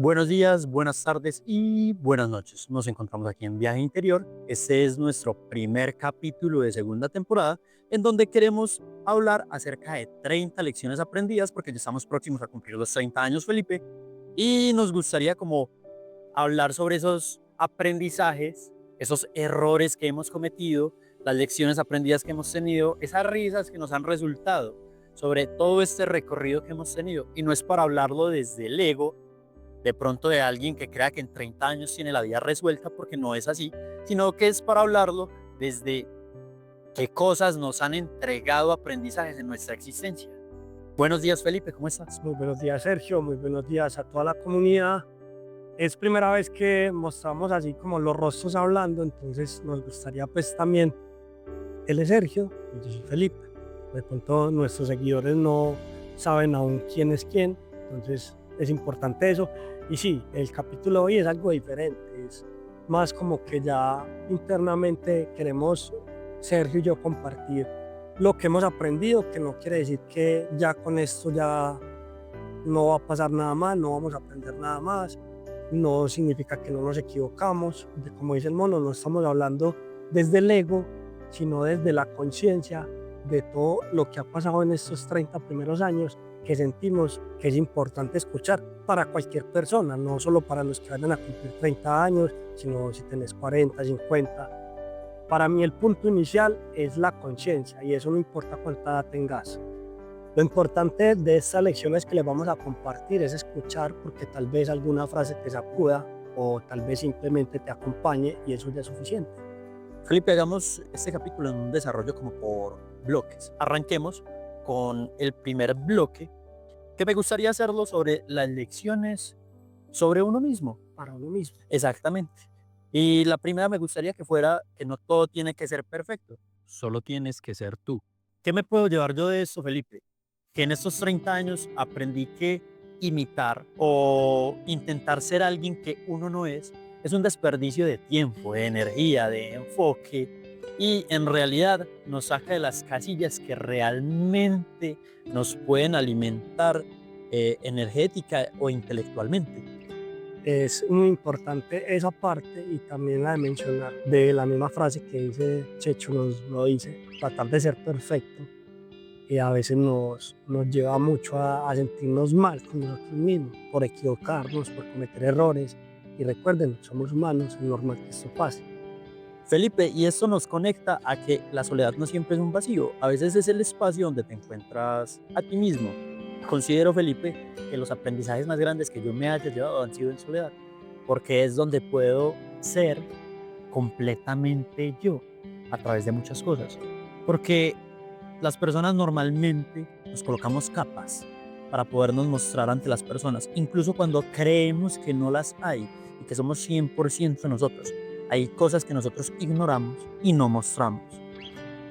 Buenos días, buenas tardes y buenas noches. Nos encontramos aquí en Viaje Interior. Este es nuestro primer capítulo de segunda temporada en donde queremos hablar acerca de 30 lecciones aprendidas porque ya estamos próximos a cumplir los 30 años, Felipe, y nos gustaría como hablar sobre esos aprendizajes, esos errores que hemos cometido, las lecciones aprendidas que hemos tenido, esas risas que nos han resultado sobre todo este recorrido que hemos tenido. Y no es para hablarlo desde el ego, de pronto de alguien que crea que en 30 años tiene la vida resuelta, porque no es así, sino que es para hablarlo desde qué cosas nos han entregado aprendizajes en nuestra existencia. Buenos días, Felipe, ¿cómo estás? Muy buenos días, Sergio. Muy buenos días a toda la comunidad. Es primera vez que mostramos así como los rostros hablando, entonces nos gustaría pues también, él es Sergio y yo soy Felipe. De pronto nuestros seguidores no saben aún quién es quién, entonces es importante eso. Y sí, el capítulo de hoy es algo diferente, es más como que ya internamente queremos Sergio y yo compartir lo que hemos aprendido, que no quiere decir que ya con esto ya no va a pasar nada más, no vamos a aprender nada más, no significa que no nos equivocamos, como dice el mono, no estamos hablando desde el ego, sino desde la conciencia de todo lo que ha pasado en estos 30 primeros años, que sentimos que es importante escuchar para cualquier persona, no solo para los que vayan a cumplir 30 años, sino si tenés 40, 50. Para mí el punto inicial es la conciencia y eso no importa cuánta edad tengas. Lo importante de estas lecciones que les vamos a compartir es escuchar, porque tal vez alguna frase te sacuda o tal vez simplemente te acompañe y eso ya es suficiente. Felipe, hagamos este capítulo en un desarrollo como por bloques. Arranquemos con el primer bloque, que me gustaría hacerlo sobre las lecciones sobre uno mismo. Para uno mismo. Exactamente. Y la primera me gustaría que fuera que no todo tiene que ser perfecto, solo tienes que ser tú. ¿Qué me puedo llevar yo de esto, Felipe? Que en estos 30 años aprendí que imitar o intentar ser alguien que uno no es un desperdicio de tiempo, de energía, de enfoque y en realidad nos saca de las casillas que realmente nos pueden alimentar energética o intelectualmente. Es muy importante esa parte y también la de mencionar de la misma frase que dice Checho, nos lo dice, tratar de ser perfecto y a veces nos lleva mucho a sentirnos mal con nosotros mismos por equivocarnos, por cometer errores y recuerden, somos humanos, es normal que esto pase. Felipe, y esto nos conecta a que la soledad no siempre es un vacío, a veces es el espacio donde te encuentras a ti mismo. Considero, Felipe, que los aprendizajes más grandes que yo me haya llevado han sido en soledad, porque es donde puedo ser completamente yo a través de muchas cosas. Porque las personas normalmente nos colocamos capas para podernos mostrar ante las personas, incluso cuando creemos que no las hay y que somos 100% nosotros. Hay cosas que nosotros ignoramos y no mostramos.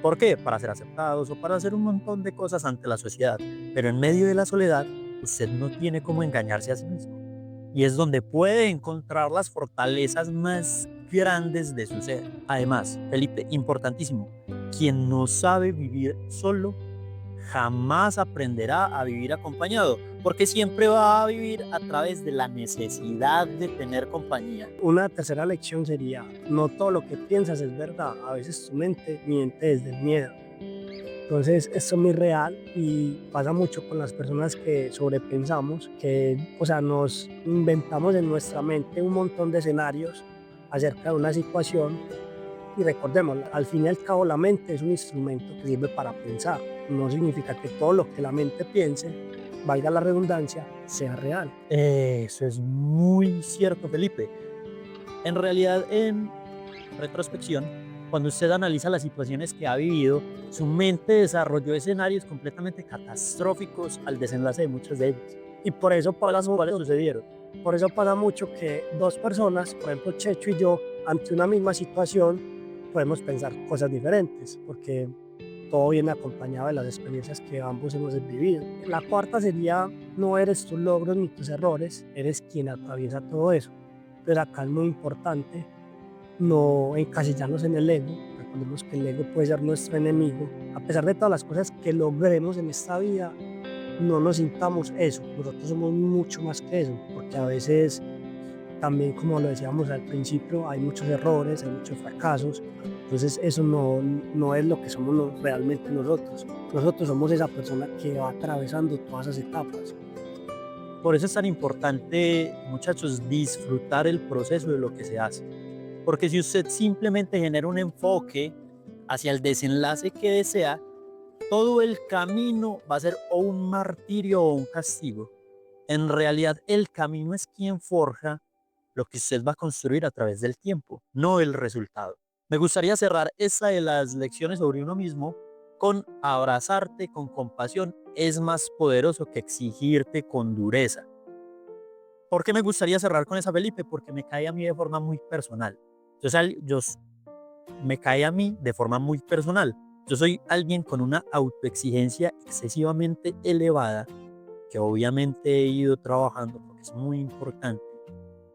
¿Por qué? Para ser aceptados o para hacer un montón de cosas ante la sociedad. Pero en medio de la soledad, usted no tiene cómo engañarse a sí mismo. Y es donde puede encontrar las fortalezas más grandes de su ser. Además, Felipe, importantísimo, quien no sabe vivir solo jamás aprenderá a vivir acompañado, porque siempre va a vivir a través de la necesidad de tener compañía. Una tercera lección sería, no todo lo que piensas es verdad, a veces tu mente miente desde el miedo. Entonces, esto es muy real y pasa mucho con las personas que sobrepensamos, que, o sea, nos inventamos en nuestra mente un montón de escenarios acerca de una situación y recordemos, al fin y al cabo la mente es un instrumento que sirve para pensar. No significa que todo lo que la mente piense, valga la redundancia, sea real. Eso es muy cierto, Felipe. En realidad, en retrospección, cuando usted analiza las situaciones que ha vivido, su mente desarrolló escenarios completamente catastróficos al desenlace de muchas de ellas. Y por eso ¿Cuáles, pasa, cuáles sucedieron? por eso pasa mucho que dos personas, por ejemplo Checho y yo, ante una misma situación, podemos pensar cosas diferentes, porque todo viene acompañado de las experiencias que ambos hemos vivido. La cuarta sería, no eres tus logros ni tus errores, eres quien atraviesa todo eso. Pero acá es muy importante no encasillarnos en el ego. Recordemos que el ego puede ser nuestro enemigo. A pesar de todas las cosas que logremos en esta vida, no nos sintamos eso. Nosotros somos mucho más que eso, porque porque a veces también, como lo decíamos al principio, hay muchos errores, hay muchos fracasos. Entonces eso no es lo que somos realmente nosotros. Nosotros somos esa persona que va atravesando todas esas etapas. Por eso es tan importante, muchachos, disfrutar el proceso de lo que se hace. Porque si usted simplemente genera un enfoque hacia el desenlace que desea, todo el camino va a ser o un martirio o un castigo. En realidad, el camino es quien forja lo que usted va a construir a través del tiempo, no el resultado. Me gustaría cerrar esta de las lecciones sobre uno mismo con abrazarte con compasión es más poderoso que exigirte con dureza. ¿Por qué me gustaría cerrar con esa, Felipe? Porque me cae a mí de forma muy personal. Me cae a mí de forma muy personal. Yo soy alguien con una autoexigencia excesivamente elevada, que obviamente he ido trabajando porque es muy importante,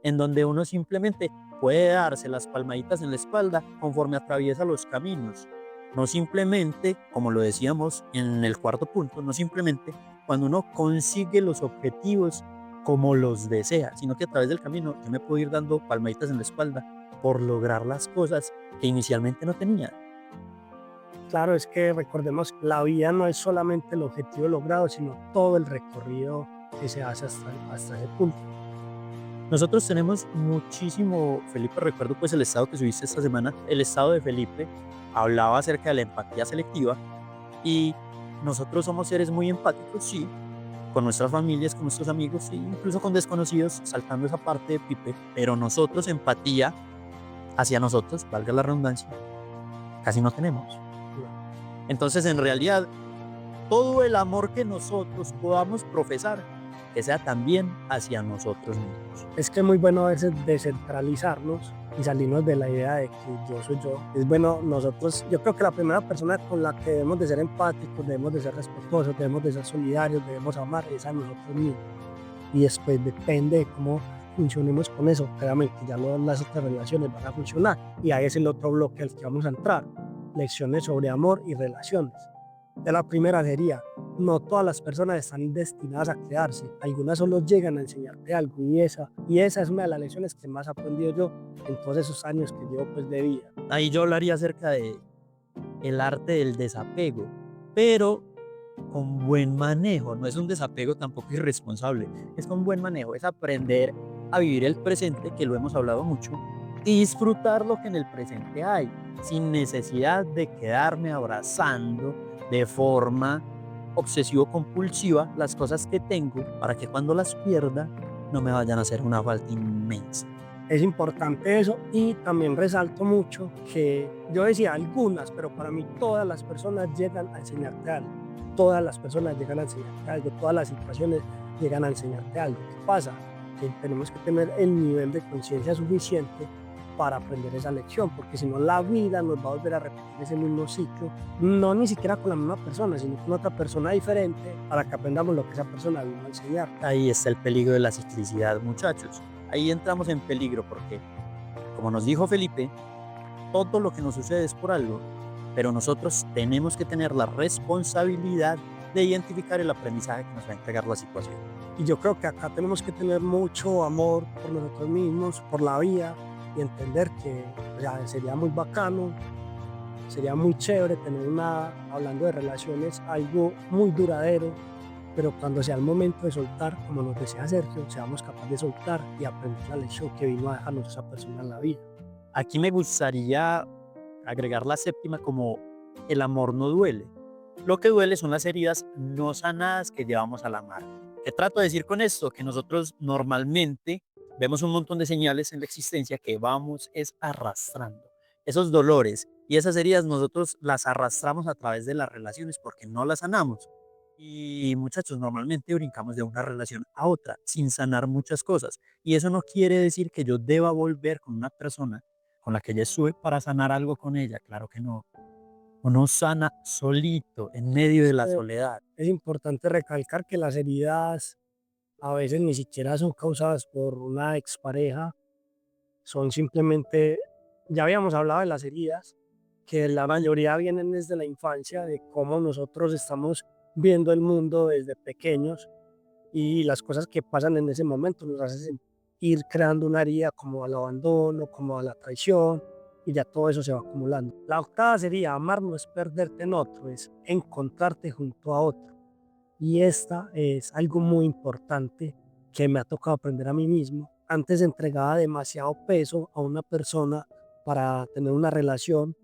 en donde uno simplemente puede darse las palmaditas en la espalda conforme atraviesa los caminos. No simplemente, como lo decíamos en el cuarto punto, no simplemente cuando uno consigue los objetivos como los desea, sino que a través del camino yo me puedo ir dando palmaditas en la espalda por lograr las cosas que inicialmente no tenía. Claro, es que recordemos que la vida no es solamente el objetivo logrado, sino todo el recorrido que se hace hasta ese punto. Nosotros tenemos muchísimo, Felipe, recuerdo pues el estado que subiste esta semana, el estado de Felipe hablaba acerca de la empatía selectiva y nosotros somos seres muy empáticos, sí, con nuestras familias, con nuestros amigos, sí, incluso con desconocidos, saltando esa parte de Pipe, pero nosotros empatía hacia nosotros, valga la redundancia, casi no tenemos. Entonces, en realidad, todo el amor que nosotros podamos profesar, que sea también hacia nosotros mismos. Es que es muy bueno a veces descentralizarnos y salirnos de la idea de que yo soy yo. Es bueno nosotros, yo creo que la primera persona con la que debemos de ser empáticos, debemos de ser respetuosos, debemos de ser solidarios, debemos amar es a nosotros mismos. Y después depende de cómo funcionemos con eso, claramente ya las otras relaciones van a funcionar. Y ahí es el otro bloque al que vamos a entrar, lecciones sobre amor y relaciones. De la primera sería, no todas las personas están destinadas a quedarse, algunas solo llegan a enseñarte algo y esa es una de las lecciones que más he aprendido yo en todos esos años que llevo pues de vida. Ahí yo hablaría acerca de el arte del desapego, pero con buen manejo, no es un desapego tampoco irresponsable, es con buen manejo, es aprender a vivir el presente, que lo hemos hablado mucho, y disfrutar lo que en el presente hay, sin necesidad de quedarme abrazando de forma obsesivo-compulsiva las cosas que tengo para que cuando las pierda no me vayan a hacer una falta inmensa. Es importante eso y también resalto mucho que yo decía algunas, pero para mí todas las personas llegan a enseñarte algo. Todas las personas llegan a enseñarte algo, todas las situaciones llegan a enseñarte algo. ¿Qué pasa? Que tenemos que tener el nivel de conciencia suficiente para aprender esa lección, porque si no la vida nos va a volver a repetir ese mismo ciclo, no ni siquiera con la misma persona, sino con otra persona diferente, para que aprendamos lo que esa persona vino a enseñar. Ahí está el peligro de la ciclicidad, muchachos. Ahí entramos en peligro porque, como nos dijo Felipe, todo lo que nos sucede es por algo, pero nosotros tenemos que tener la responsabilidad de identificar el aprendizaje que nos va a entregar la situación. Y yo creo que acá tenemos que tener mucho amor por nosotros mismos, por la vida, y entender que sería muy bacano, sería muy chévere tener hablando de relaciones, algo muy duradero, pero cuando sea el momento de soltar, como nos decía Sergio, seamos capaces de soltar y aprender la lección que vino a dejarnos esa persona en la vida. Aquí me gustaría agregar la séptima como el amor no duele. Lo que duele son las heridas no sanadas que llevamos a la mar. ¿Qué trato de decir con esto? Que nosotros normalmente vemos un montón de señales en la existencia que vamos arrastrando. Esos dolores y esas heridas nosotros las arrastramos a través de las relaciones porque no las sanamos. Y muchachos, normalmente brincamos de una relación a otra sin sanar muchas cosas. Y eso no quiere decir que yo deba volver con una persona con la que ya estuve para sanar algo con ella. Claro que no. Uno sana solito, en medio de la soledad. Es importante recalcar que las heridas a veces ni siquiera son causadas por una expareja, son simplemente, ya habíamos hablado de las heridas, que la mayoría vienen desde la infancia, de cómo nosotros estamos viendo el mundo desde pequeños y las cosas que pasan en ese momento nos hacen ir creando una herida como al abandono, como a la traición, y ya todo eso se va acumulando. La octava sería: amar no es perderte en otro, es encontrarte junto a otro. Y esta es algo muy importante que me ha tocado aprender a mí mismo. Antes entregaba demasiado peso a una persona para tener una relación,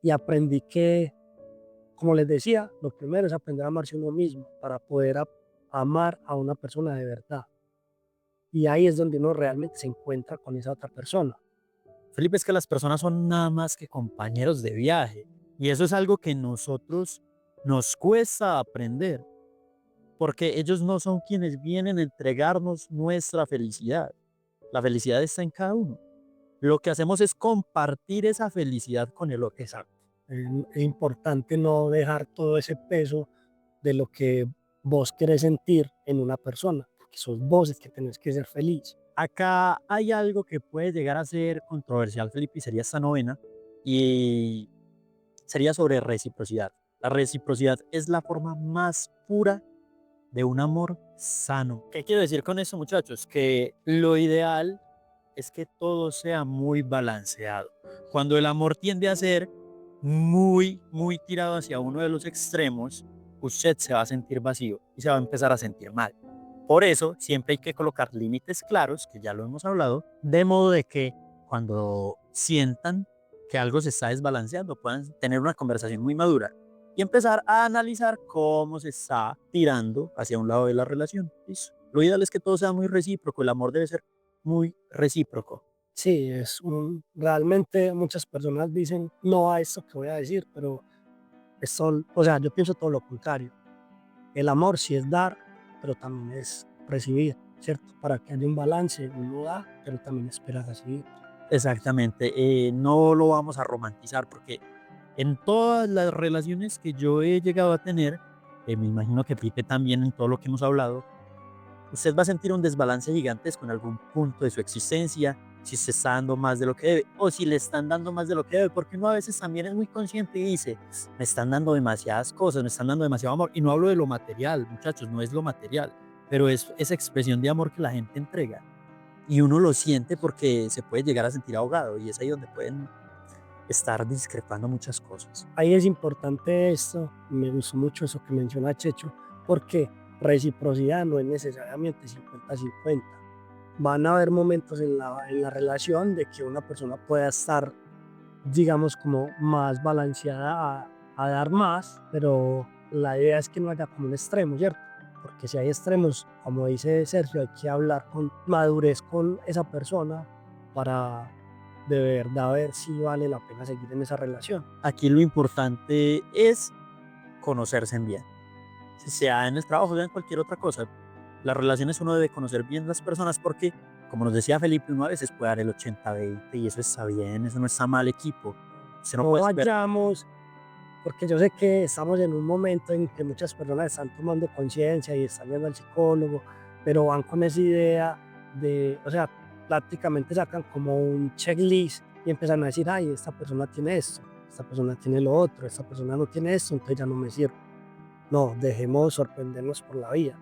y aprendí que, como les decía, lo primero es aprender a amarse uno mismo para poder amar a una persona de verdad. Y ahí es donde uno realmente se encuentra con esa otra persona. Felipe, es que las personas son nada más que compañeros de viaje y eso es algo que nosotros nos cuesta aprender, porque ellos no son quienes vienen a entregarnos nuestra felicidad. La felicidad está en cada uno. Lo que hacemos es compartir esa felicidad con el otro. Exacto. Es importante no dejar todo ese peso de lo que vos querés sentir en una persona, porque sos vos el que tenés que ser feliz. Acá hay algo que puede llegar a ser controversial, Felipe, y sería esta novena, y sería sobre reciprocidad. La reciprocidad es la forma más pura de un amor sano. ¿Qué quiero decir con eso, muchachos? Que lo ideal es que todo sea muy balanceado. Cuando el amor tiende a ser muy tirado hacia uno de los extremos, usted se va a sentir vacío y se va a empezar a sentir mal. Por eso siempre hay que colocar límites claros, que ya lo hemos hablado, de modo de que cuando sientan que algo se está desbalanceando, puedan tener una conversación muy madura y empezar a analizar cómo se está tirando hacia un lado de la relación. ¿Listo? Lo ideal es que todo sea muy recíproco, el amor debe ser muy recíproco. Sí, realmente muchas personas dicen no a esto que voy a decir, pero o sea, yo pienso todo lo contrario. El amor sí es dar, pero también es recibir, ¿cierto? Para que haya un balance, uno da, pero también espera recibir. Exactamente, no lo vamos a romantizar porque en todas las relaciones que yo he llegado a tener, me imagino que Pipe también en todo lo que hemos hablado, usted va a sentir un desbalance gigantesco en algún punto de su existencia, si se está dando más de lo que debe o si le están dando más de lo que debe, porque uno a veces también es muy consciente y dice, me están dando demasiadas cosas, me están dando demasiado amor, y no hablo de lo material, muchachos, no es lo material, pero es esa expresión de amor que la gente entrega y uno lo siente porque se puede llegar a sentir ahogado y es ahí donde pueden estar discrepando muchas cosas. Ahí es importante esto, me gustó mucho eso que menciona Checho, porque reciprocidad no es necesariamente 50-50. Van a haber momentos en la relación de que una persona pueda estar, digamos, como más balanceada a dar más, pero la idea es que no haya como un extremo, ¿cierto? Porque si hay extremos, como dice Sergio, hay que hablar con madurez con esa persona para de verdad ver si vale la pena seguir en esa relación. Aquí lo importante es conocerse bien, sea en el trabajo, sea en cualquier otra cosa. Las relaciones uno debe conocer bien las personas porque, como nos decía Felipe, uno a veces puede dar el 80-20 y eso está bien, eso no está mal, equipo. Usted no No puede esperar. vayamos, porque yo sé que estamos en un momento en que muchas personas están tomando conciencia y están yendo al psicólogo, pero van con esa idea de, o sea, prácticamente sacan como un checklist y empiezan a decir, ay, esta persona tiene esto, esta persona tiene lo otro, esta persona no tiene esto, entonces ya no me sirve. No, dejemos sorprendernos por la vida.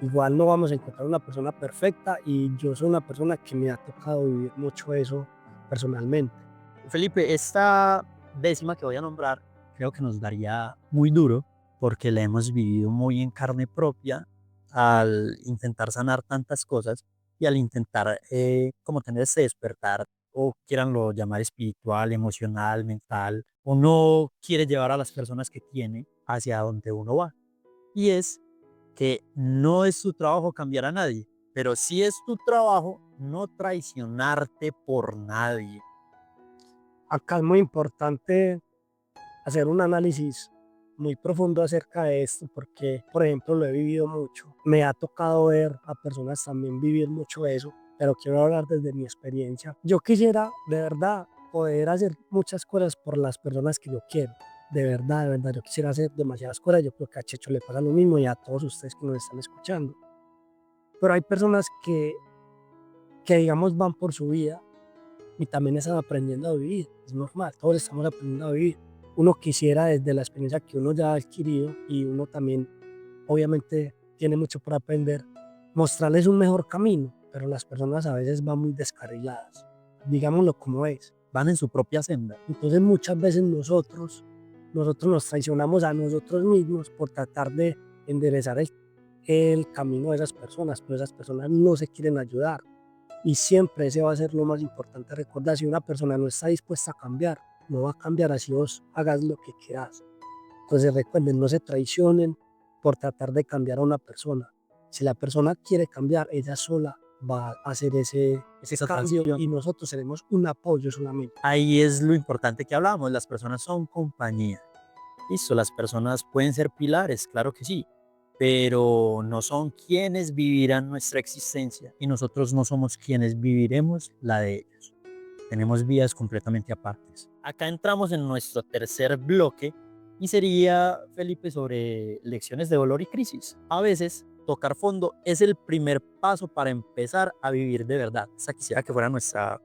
Igual no vamos a encontrar una persona perfecta y yo soy una persona que me ha tocado vivir mucho eso personalmente. Felipe, esta décima que voy a nombrar creo que nos daría muy duro porque la hemos vivido muy en carne propia al intentar sanar tantas cosas y al intentar como tener ese despertar o quieranlo llamar espiritual, emocional, mental. Uno quiere llevar a las personas que tiene hacia donde uno va. Y es que no es tu trabajo cambiar a nadie, pero sí es tu trabajo no traicionarte por nadie. Acá es muy importante hacer un análisis muy profundo acerca de esto, porque, por ejemplo, lo he vivido mucho. Me ha tocado ver a personas también vivir mucho eso, pero quiero hablar desde mi experiencia. Yo quisiera, de verdad, poder hacer muchas cosas por las personas que yo quiero. De verdad, yo quisiera hacer demasiadas cosas. Yo creo que a Checho le pasa lo mismo y a todos ustedes que nos están escuchando. Pero hay personas que digamos, van por su vida y también están aprendiendo a vivir. Es normal, todos estamos aprendiendo a vivir. Uno quisiera desde la experiencia que uno ya ha adquirido y uno también obviamente tiene mucho por aprender, mostrarles un mejor camino, pero las personas a veces van muy descarriladas, digámoslo como es. Van en su propia senda. Entonces muchas veces nosotros nos traicionamos a nosotros mismos por tratar de enderezar el camino de esas personas, pero esas personas no se quieren ayudar. Y siempre ese va a ser lo más importante. Recordar, si una persona no está dispuesta a cambiar, no va a cambiar así vos hagas lo que quieras. Entonces recuerden, no se traicionen por tratar de cambiar a una persona. Si la persona quiere cambiar, ella sola va a hacer ese Esa cambio transición. y nosotros seremos un apoyo solamente. Ahí es lo importante que hablábamos, las personas son compañía. Listo, las personas pueden ser pilares, claro que sí, pero no son quienes vivirán nuestra existencia y nosotros no somos quienes viviremos la de ellos. Tenemos vidas completamente apartes. Acá entramos en nuestro tercer bloque y sería, Felipe, sobre lecciones de dolor y crisis. A veces, tocar fondo es el primer paso para empezar a vivir de verdad. Esa quisiera que fuera nuestra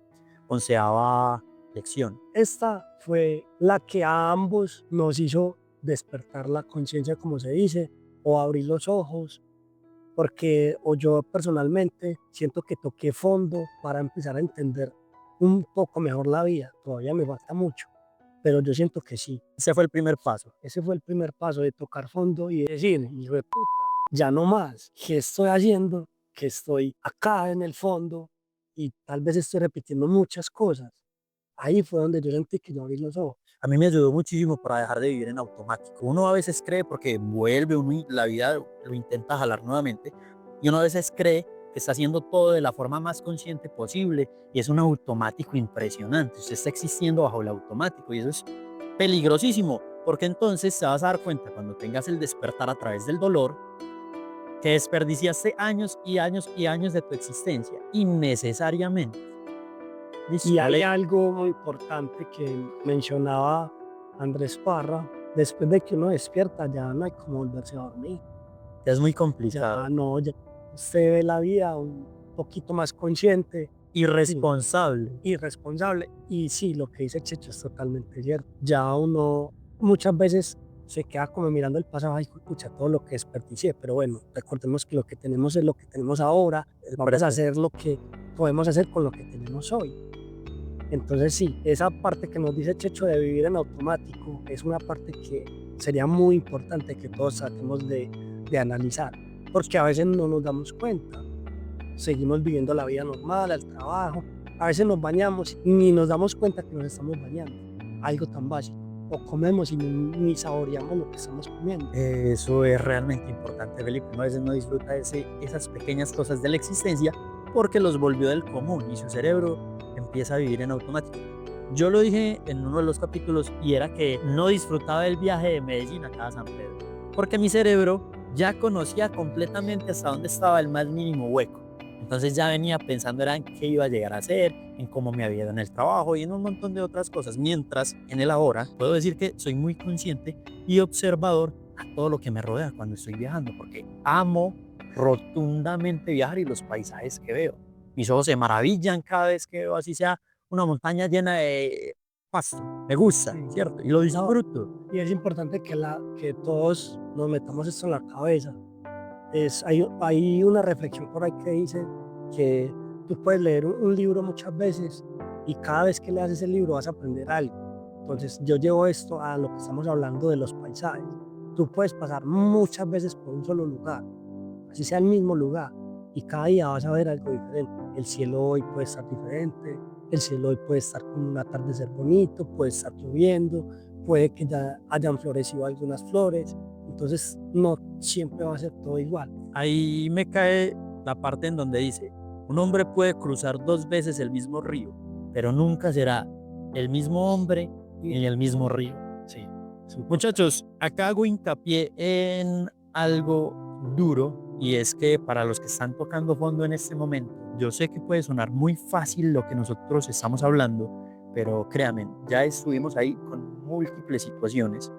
11ª lección. Esta fue la que a ambos nos hizo despertar la conciencia, como se dice, o abrir los ojos, porque o yo personalmente siento que toqué fondo para empezar a entender un poco mejor la vida. Todavía me falta mucho, pero yo siento que sí. Ese fue el primer paso. Ese fue el primer paso, de tocar fondo y decir, hijo de puta, ya no más. ¿Qué estoy haciendo? Que estoy acá en el fondo y tal vez estoy repitiendo muchas cosas. Ahí fue donde yo sentí que yo abrí los ojos. A mí me ayudó muchísimo para dejar de vivir en automático. Uno a veces cree, porque vuelve uno y la vida lo intenta jalar nuevamente, y uno a veces cree que está haciendo todo de la forma más consciente posible y es un automático impresionante. Usted está existiendo bajo el automático y eso es peligrosísimo, porque entonces te vas a dar cuenta cuando tengas el despertar a través del dolor que desperdiciaste años y años y años de tu existencia innecesariamente. Listo, Y hay ¿vale? algo muy importante que mencionaba Andrés Parra: después de que uno despierta ya no hay como volverse a dormir. Ya es muy Ya complicado. no, ya usted ve la vida un poquito más consciente, Irresponsable. y responsable. Y sí, lo que dice Checho es totalmente cierto. Ya uno muchas veces se queda como mirando el pasado, ay, escucha todo lo que desperdicié, pero bueno, recordemos que lo que tenemos es lo que tenemos ahora, vamos a hacer lo que podemos hacer con lo que tenemos hoy. Entonces sí, esa parte que nos dice Checho de vivir en automático es una parte que sería muy importante que todos tratemos de analizar, porque a veces no nos damos cuenta. Seguimos viviendo la vida normal, el trabajo, a veces nos bañamos y ni nos damos cuenta que nos estamos bañando, algo tan básico, o comemos y ni saboreamos lo que estamos comiendo. Eso es realmente importante, Felipe. Uno a veces no disfruta esas pequeñas cosas de la existencia porque los volvió del común y su cerebro empieza a vivir en automático. Yo lo dije en uno de los capítulos y era que no disfrutaba del viaje de Medellín acá a San Pedro porque mi cerebro ya conocía completamente hasta dónde estaba el más mínimo hueco. Entonces ya venía pensando era en qué iba a llegar a hacer, en cómo me había ido en el trabajo y en un montón de otras cosas. Mientras en el ahora puedo decir que soy muy consciente y observador a todo lo que me rodea cuando estoy viajando, porque amo rotundamente viajar y los paisajes que veo. Mis ojos se maravillan cada vez que veo así sea una montaña llena de pasto. Me gusta, Sí. ¿cierto? Y lo disfruto. Y es importante que todos nos metamos esto en la cabeza. Hay una reflexión por ahí que dice que tú puedes leer un libro muchas veces y cada vez que leas ese libro vas a aprender algo. Entonces yo llevo esto a lo que estamos hablando de los paisajes. Tú puedes pasar muchas veces por un solo lugar, así sea el mismo lugar, y cada día vas a ver algo diferente. El cielo hoy puede estar diferente, el cielo hoy puede estar con un atardecer bonito, puede estar lloviendo, puede que ya hayan florecido algunas flores. Entonces no siempre va a ser todo igual. Ahí me cae la parte en donde dice, un hombre puede cruzar 2 veces el mismo río, pero nunca será el mismo hombre ni el mismo río. Sí. Muchachos, acá hago hincapié en algo duro y es que para los que están tocando fondo en este momento, yo sé que puede sonar muy fácil lo que nosotros estamos hablando, pero créanme, ya estuvimos ahí con múltiples situaciones.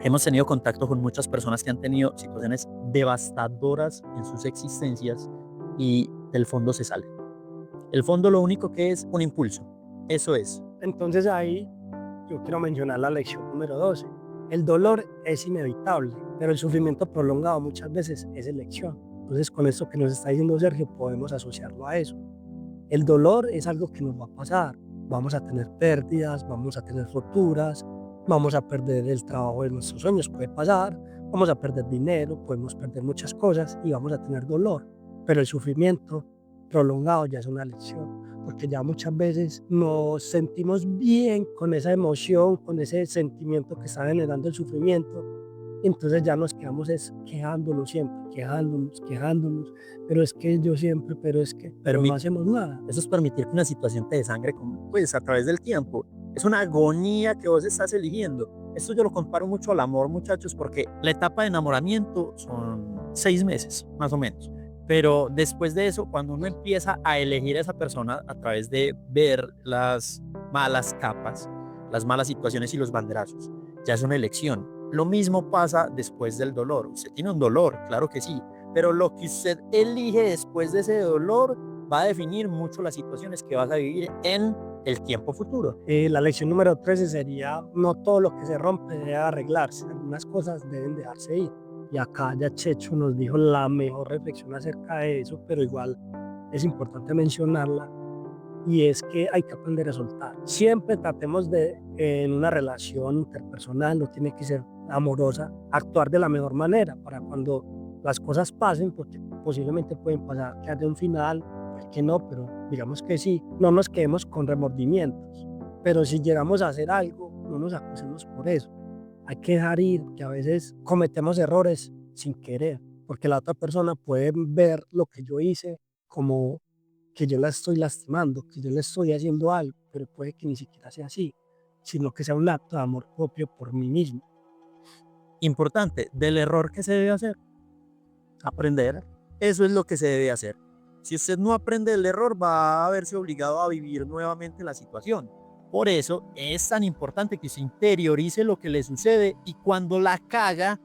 Hemos tenido contacto con muchas personas que han tenido situaciones devastadoras en sus existencias y del fondo se sale. El fondo lo único que es un impulso. Eso es. Entonces ahí yo quiero mencionar la lección número 12. El dolor es inevitable, pero el sufrimiento prolongado muchas veces es elección. Entonces, con esto que nos está diciendo Sergio, podemos asociarlo a eso. El dolor es algo que nos va a pasar. Vamos a tener pérdidas, vamos a tener rupturas, vamos a perder el trabajo de nuestros sueños, puede pasar, vamos a perder dinero, podemos perder muchas cosas y vamos a tener dolor. Pero el sufrimiento prolongado ya es una lección, porque ya muchas veces nos sentimos bien con esa emoción, con ese sentimiento que está generando el sufrimiento. Entonces ya nos quedamos quejándonos siempre, quejándonos, pero es que yo siempre, pero no hacemos nada. Eso es permitir que una situación te desangre pues a través del tiempo. Es una agonía que vos estás eligiendo. Esto yo lo comparo mucho al amor, muchachos, porque la etapa de enamoramiento son 6 meses, más o menos. Pero después de eso, cuando uno empieza a elegir a esa persona a través de ver las malas capas, las malas situaciones y los banderazos, ya es una elección. Lo mismo pasa después del dolor. Usted tiene un dolor, claro que sí, pero lo que usted elige después de ese dolor va a definir mucho las situaciones que vas a vivir en el tiempo futuro. La lección número 13 sería: no todo lo que se rompe debe arreglarse, algunas cosas deben dejarse ir. Y acá ya Checho nos dijo la mejor reflexión acerca de eso, pero igual es importante mencionarla, y es que hay que aprender a soltar. Siempre tratemos de, en una relación interpersonal, no tiene que ser amorosa, actuar de la mejor manera para cuando las cosas pasen, porque posiblemente pueden pasar, que haya un final, que no, pero digamos que sí, no nos quedemos con remordimientos. Pero si llegamos a hacer algo, no nos acusemos por eso. Hay que dejar ir, que a veces cometemos errores sin querer, porque la otra persona puede ver lo que yo hice como que yo la estoy lastimando, que yo le estoy haciendo algo, pero puede que ni siquiera sea así, sino que sea un acto de amor propio por mí mismo. Importante, del error que se debe hacer, aprender. Eso es lo que se debe hacer. Si usted no aprende del error, va a verse obligado a vivir nuevamente la situación. Por eso es tan importante que se interiorice lo que le sucede y cuando la caga,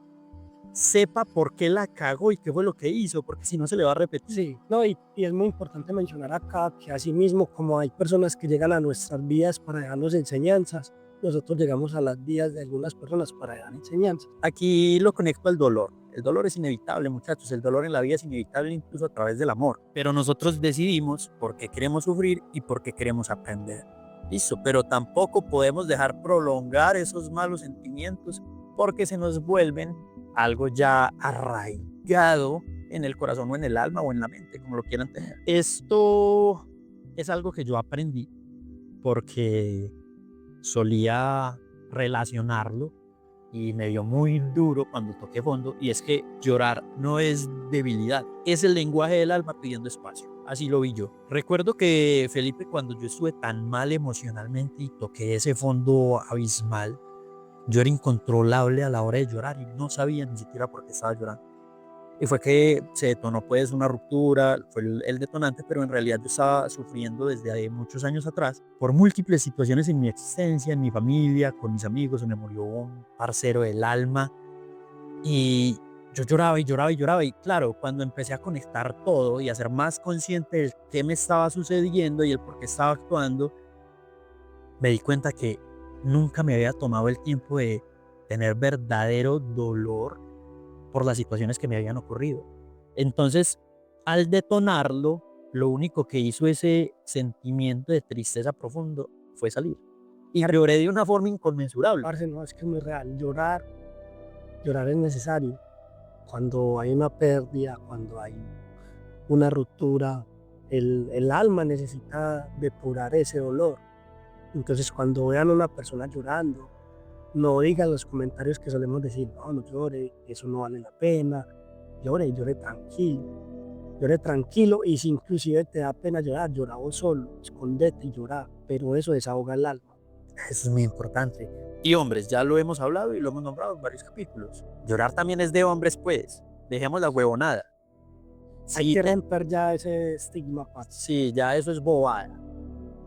sepa por qué la cagó y qué fue lo que hizo, porque si no se le va a repetir. Sí, no, y es muy importante mencionar acá que asimismo, como hay personas que llegan a nuestras vidas para dejarnos enseñanzas, nosotros llegamos a las vidas de algunas personas para dejar enseñanzas. Aquí lo conecto al dolor. El dolor es inevitable, muchachos. El dolor en la vida es inevitable incluso a través del amor. Pero nosotros decidimos por qué queremos sufrir y por qué queremos aprender. Listo, pero tampoco podemos dejar prolongar esos malos sentimientos porque se nos vuelven algo ya arraigado en el corazón o en el alma o en la mente, como lo quieran tener. Esto es algo que yo aprendí porque solía relacionarlo y me dio muy duro cuando toqué fondo, y es que llorar no es debilidad, es el lenguaje del alma pidiendo espacio. Así lo vi yo. Recuerdo que Felipe, cuando yo estuve tan mal emocionalmente y toqué ese fondo abismal, yo era incontrolable a la hora de llorar y no sabía ni siquiera por qué estaba llorando. Y fue que se detonó pues una ruptura, fue el detonante, pero en realidad yo estaba sufriendo desde muchos años atrás por múltiples situaciones en mi existencia, en mi familia, con mis amigos. Se me murió un parcero del alma y yo lloraba y lloraba y lloraba. Y claro, cuando empecé a conectar todo y a ser más consciente de qué me estaba sucediendo y el por qué estaba actuando, me di cuenta que nunca me había tomado el tiempo de tener verdadero dolor por las situaciones que me habían ocurrido. Entonces, al detonarlo, lo único que hizo ese sentimiento de tristeza profundo fue salir. Y lloré de una forma inconmensurable. Parce, no, es que es muy real. Llorar es necesario. Cuando hay una pérdida, cuando hay una ruptura, el alma necesita depurar ese dolor. Entonces, cuando vean a una persona llorando, no digan los comentarios que solemos decir: no, no llore, eso no vale la pena, llore tranquilo, y si inclusive te da pena llorar, llora vos solo, escondete y llora, pero eso desahoga el alma. Eso es muy importante. Y hombres, ya lo hemos hablado y lo hemos nombrado en varios capítulos. Llorar también es de hombres, pues. Dejemos la huevonada. Hay que romper ya ese estigma, parce. Sí, ya eso es bobada.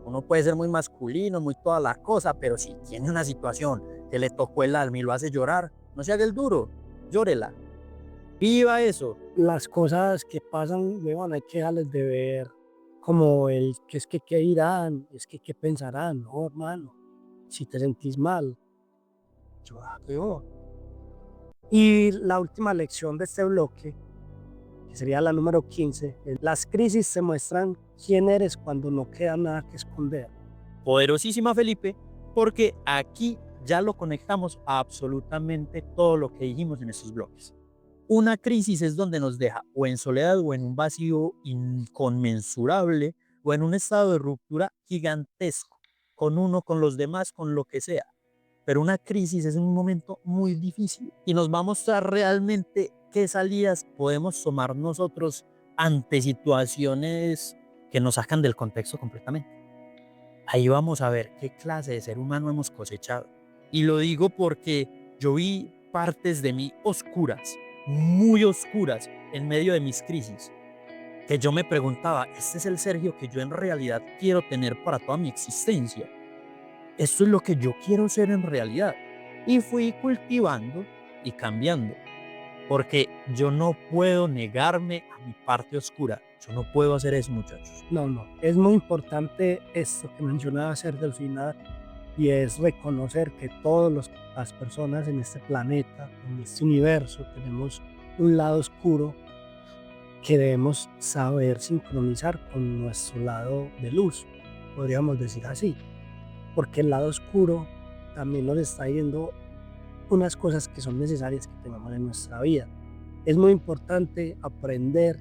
Uno puede ser muy masculino, muy toda la cosa, pero si tiene una situación que le tocó el alma y lo hace llorar, no se haga el duro, llórela. Viva eso. Las cosas que pasan, weón, hay que dejarles de ver como el que es que qué dirán, es que qué pensarán. No, hermano, si te sentís mal, Yo, weón. Y la última lección de este bloque, que sería la número 15, es: las crisis se muestran quién eres cuando no queda nada que esconder. Poderosísima, Felipe, porque aquí ya lo conectamos a absolutamente todo lo que dijimos en estos bloques. Una crisis es donde nos deja o en soledad o en un vacío inconmensurable o en un estado de ruptura gigantesco, con uno, con los demás, con lo que sea. Pero una crisis es un momento muy difícil y nos va a mostrar realmente qué salidas podemos tomar nosotros ante situaciones que nos sacan del contexto completamente. Ahí vamos a ver qué clase de ser humano hemos cosechado. Y lo digo porque yo vi partes de mí oscuras, muy oscuras, en medio de mis crisis, que yo me preguntaba, ¿este es el Sergio que yo en realidad quiero tener para toda mi existencia? ¿Esto es lo que yo quiero ser en realidad? Y fui cultivando y cambiando, porque yo no puedo negarme a mi parte oscura. Yo no puedo hacer eso, muchachos. No, no, es muy importante esto que mencionaba Sergio al final, y es reconocer que todas las personas en este planeta, en este universo, tenemos un lado oscuro que debemos saber sincronizar con nuestro lado de luz, podríamos decir así, porque el lado oscuro también nos está yendo unas cosas que son necesarias que tengamos en nuestra vida. Es muy importante aprender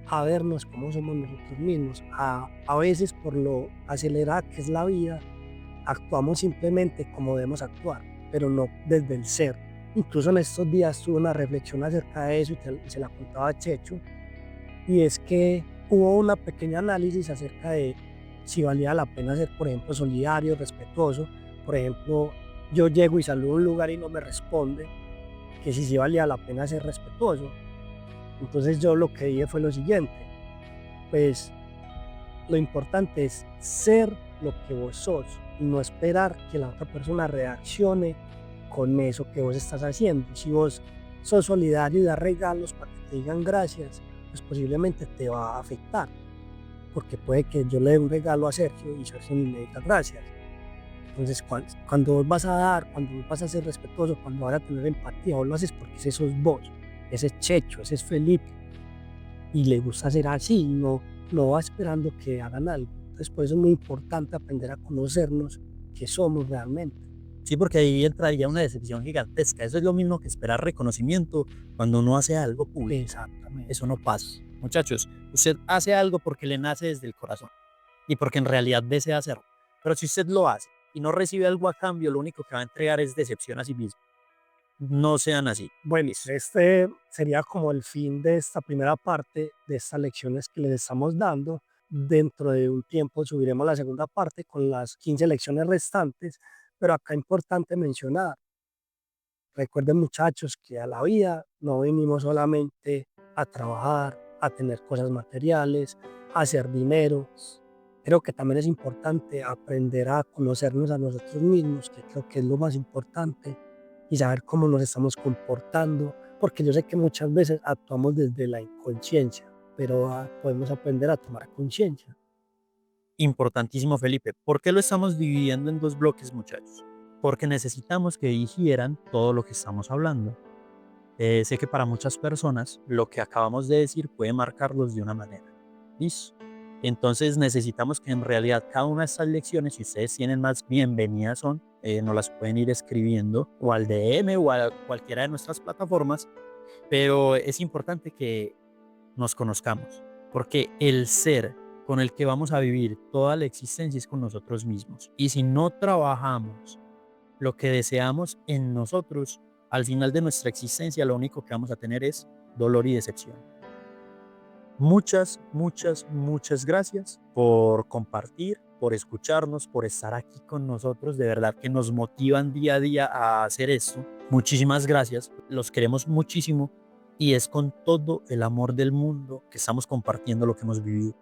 a vernos como somos nosotros mismos. A veces, por lo acelerada que es la vida, actuamos simplemente como debemos actuar, pero no desde el ser. Incluso en estos días tuve una reflexión acerca de eso y se la contaba a Checho, y es que hubo una pequeña análisis acerca de si valía la pena ser, por ejemplo, solidario, respetuoso. Por ejemplo, yo llego y saludo a un lugar y no me responde, que si sí valía la pena ser respetuoso. Entonces yo lo que dije fue lo siguiente: pues lo importante es ser lo que vos sos y no esperar que la otra persona reaccione con eso que vos estás haciendo. Si vos sos solidario y das regalos para que te digan gracias, pues posiblemente te va a afectar, porque puede que yo le dé un regalo a Sergio y Sergio ni me diga gracias. Entonces, cuando vos vas a dar, cuando vos vas a ser respetuoso, cuando vas a tener empatía, vos lo haces porque ese sos vos, ese es Checho, ese es Felipe, y le gusta ser así, no va esperando que hagan algo. Entonces, por eso es muy importante aprender a conocernos, que somos realmente. Sí, porque ahí entraría una decepción gigantesca. Eso es lo mismo que esperar reconocimiento cuando uno hace algo público. Exactamente. Eso no pasa. Muchachos, usted hace algo porque le nace desde el corazón y porque en realidad desea hacerlo. Pero si usted lo hace y no recibe algo a cambio, lo único que va a entregar es decepción a sí mismo. No sean así. Bueno, este sería como el fin de esta primera parte de estas lecciones que les estamos dando. Dentro de un tiempo subiremos la segunda parte con las 15 lecciones restantes, pero acá es importante mencionar: recuerden, muchachos, que a la vida no venimos solamente a trabajar, a tener cosas materiales, a hacer dinero. Creo que también es importante aprender a conocernos a nosotros mismos, que creo que es lo más importante, y saber cómo nos estamos comportando, porque yo sé que muchas veces actuamos desde la inconsciencia, pero podemos aprender a tomar conciencia. Importantísimo, Felipe. ¿Por qué lo estamos dividiendo en dos bloques, muchachos? Porque necesitamos que digieran todo lo que estamos hablando. Sé que para muchas personas lo que acabamos de decir puede marcarlos de una manera. ¿Listo? Entonces necesitamos que en realidad cada una de estas lecciones, si ustedes tienen más, bienvenidas son, nos las pueden ir escribiendo o al DM o a cualquiera de nuestras plataformas, pero es importante que nos conozcamos, porque el ser con el que vamos a vivir toda la existencia es con nosotros mismos. Y si no trabajamos lo que deseamos en nosotros, al final de nuestra existencia lo único que vamos a tener es dolor y decepción. Muchas, muchas, muchas gracias por compartir, por escucharnos, por estar aquí con nosotros. De verdad que nos motivan día a día a hacer esto. Muchísimas gracias. Los queremos muchísimo y es con todo el amor del mundo que estamos compartiendo lo que hemos vivido.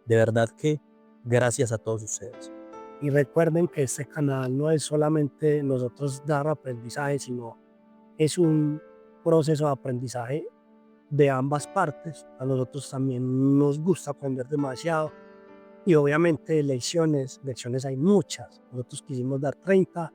De verdad que gracias a todos ustedes. Y recuerden que este canal no es solamente nosotros dar aprendizaje, sino es un proceso de aprendizaje de ambas partes. A nosotros también nos gusta aprender demasiado, y obviamente lecciones hay muchas. Nosotros quisimos dar 30,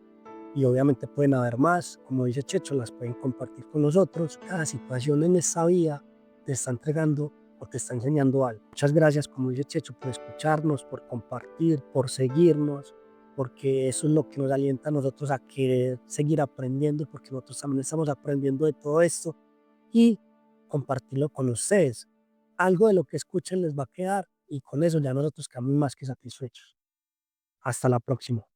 y obviamente pueden haber más, como dice Checho, las pueden compartir con nosotros. Cada situación en esta vida te está entregando o te está enseñando algo. Muchas gracias, como dice Checho, por escucharnos, por compartir, por seguirnos, porque eso es lo que nos alienta a nosotros a querer seguir aprendiendo, porque nosotros también estamos aprendiendo de todo esto y compartirlo con ustedes. Algo de lo que escuchen les va a quedar y con eso ya nosotros quedamos más que satisfechos. Hasta la próxima.